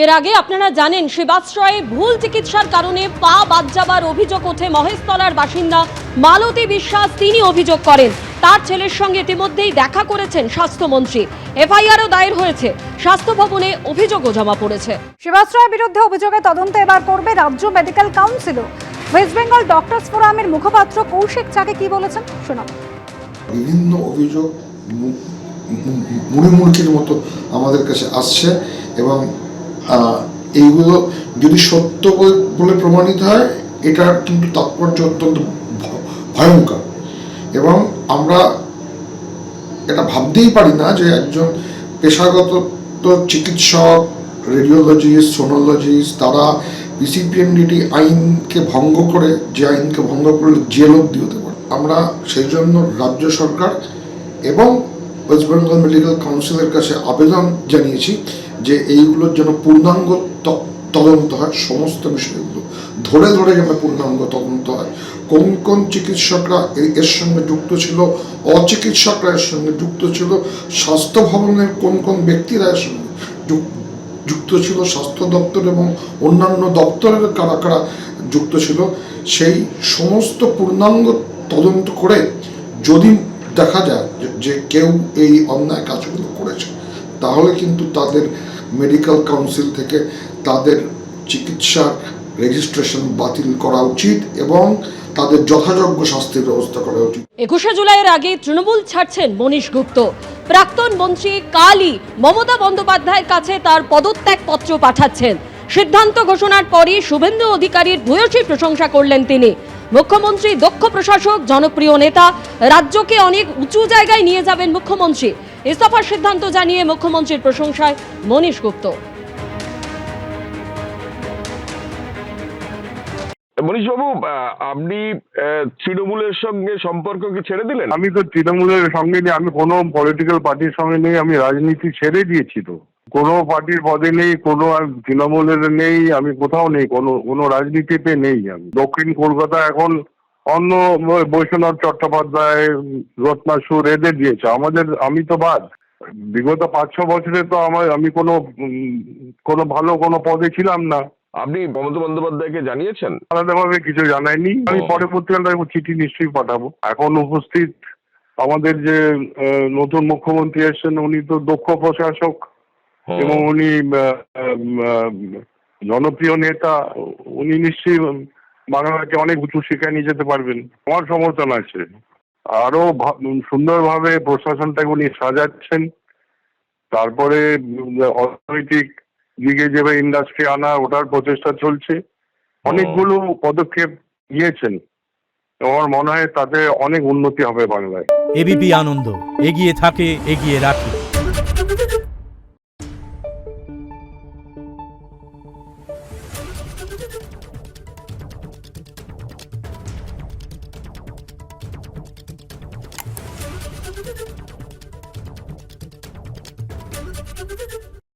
এর আগে আপনারা জানেন সেবাশ্রয়ে ভুল চিকিৎসার কারণে পা বাদ যাবার অভিযোগ ওঠে মহেশতলার বাসিন্দা মালতী বিশ্বাস। তিনি অভিযোগ করেন তার ছেলের সঙ্গে ইতিমধ্যেই দেখা করেছেন স্বাস্থ্যমন্ত্রী। এফআইআরও দায়ের হয়েছে, স্বাস্থ্য ভবনে অভিযোগও জমা পড়েছে। সেবাশ্রয়ের বিরুদ্ধে অভিযোগে তদন্ত এবার করবে রাজ্য মেডিকেল কাউন্সিলও। ওয়েস্ট বেঙ্গল ডক্টরস ফোরামের মুখপাত্র কৌশিক চাকে কি বলেছেন শোনাব। বিভিন্ন অভিযোগ মুড়িমুড়কির মতো আমাদের কাছে আসছে এবং এইগুলো যদি সত্য বলে প্রমাণিত হয় এটার কিন্তু তাৎপর্য অত্যন্ত ভয়ঙ্কর এবং আমরা এটা ভাবতেই পারি না যে একজন পেশাগত চিকিৎসক, রেডিওলজিস্ট, সোনোলজিস্ট তারা পিসিপিএনডিটি আইনকে ভঙ্গ করে, যে আইনকে ভঙ্গ করলে জেল অবধি হতে পারে। আমরা সেই জন্য রাজ্য সরকার এবং ওয়েস্ট বেঙ্গল মেডিকেল কাউন্সিলের কাছে আবেদন জানিয়েছি যে এইগুলোর জন্য পূর্ণাঙ্গ তদন্ত হয়, সমস্ত বিষয়গুলো ধরে ধরে যেন পূর্ণাঙ্গ তদন্ত হয়। কোন কোন চিকিৎসকরা এর সঙ্গে যুক্ত ছিল, অচিকিৎসকরা এর সঙ্গে যুক্ত ছিল, স্বাস্থ্য ভবনের কোন কোন ব্যক্তিরা এর সঙ্গে যুক্ত ছিল, স্বাস্থ্য দপ্তর এবং অন্যান্য দপ্তরের কারা কারা যুক্ত ছিল, সেই সমস্ত পূর্ণাঙ্গ তদন্ত করে যদি দেখা যায় যে কেউ এই অন্যায় কাজগুলো করেছে তাহলে কিন্তু তাদের মেডিকেল কাউন্সিল থেকে তাদের চিকিৎসার রেজিস্ট্রেশন বাতিল করা উচিত এবং তাদের যথাযোগ্য শাস্তির ব্যবস্থা করা উচিত। 21শে জুলাইয়ের আগে তৃণমূল ছাড়ছেন মনীশ গুপ্ত। প্রাক্তন মন্ত্রী কালই মমতা বন্দ্যোপাধ্যায়ের কাছে তার পদত্যাগ পত্র পাঠাচ্ছেন। সিদ্ধান্ত ঘোষণার পরই শুভেন্দু অধিকারীর ভূয়সী প্রশংসা করলেন তিনি। মুখ্যমন্ত্রী দক্ষ প্রশাসক, জনপ্রিয় নেতা, রাজ্যকে অনেক উঁচু জায়গায় নিয়ে যাবেন মুখ্যমন্ত্রী। ইস্তফার সিদ্ধান্ত জানিয়ে মুখ্যমন্ত্রীর প্রশংসায় মনীশ গুপ্ত। মনীশবাবু, আপনি তৃণমূলের সঙ্গে সম্পর্ক কি ছেড়ে দিলেন? আমি তো তৃণমূলের সঙ্গে নেই, আমি কোনো পলিটিক্যাল পার্টির সঙ্গে নেই, আমি রাজনীতি ছেড়ে দিয়েছি তো। কোনো পার্টির পদে নেই, কোনো তৃণমূলের নেই, আমি কোথাও নেই, কোনো রাজনীতিতে নেই। আমি দক্ষিণ কলকাতা এখন অন্য বৈষ্ণব চট্টোপাধ্যায়, রত্না সুর এদের দিয়েছে, আমি তো বাদ। বিগত 5-6 বছরে তো আমি কোনো ভালো কোনো পদে ছিলাম না। আপনি মমতা বন্দ্যোপাধ্যায়কে জানিয়েছেন? আলাদাভাবে কিছু জানাইনি, আমি পরবর্তীকালে চিঠি নিশ্চয়ই পাঠাবো। এখন উপস্থিত আমাদের যে নতুন মুখ্যমন্ত্রী এসেছেন উনি তো দক্ষ প্রশাসক এবং উনি জনপ্রিয় নেতা, উনি নিশ্চয়ই বাংলাকে অনেক উঁচু শিক্ষায় নিয়ে যেতে পারবেন। আমার সমর্থন আছে। আরো সুন্দরভাবে প্রশাসনটাকে উনি সাজাচ্ছেন। তারপরে অর্থনৈতিক দিকে যেভাবে ইন্ডাস্ট্রি আনা ওটার প্রচেষ্টা চলছে, অনেকগুলো পদক্ষেপ নিয়েছেন। আমার মনে হয় তাতে অনেক উন্নতি হবে বাংলায়। এবিপি আনন্দ এগিয়ে থাকে, এগিয়ে রাখে।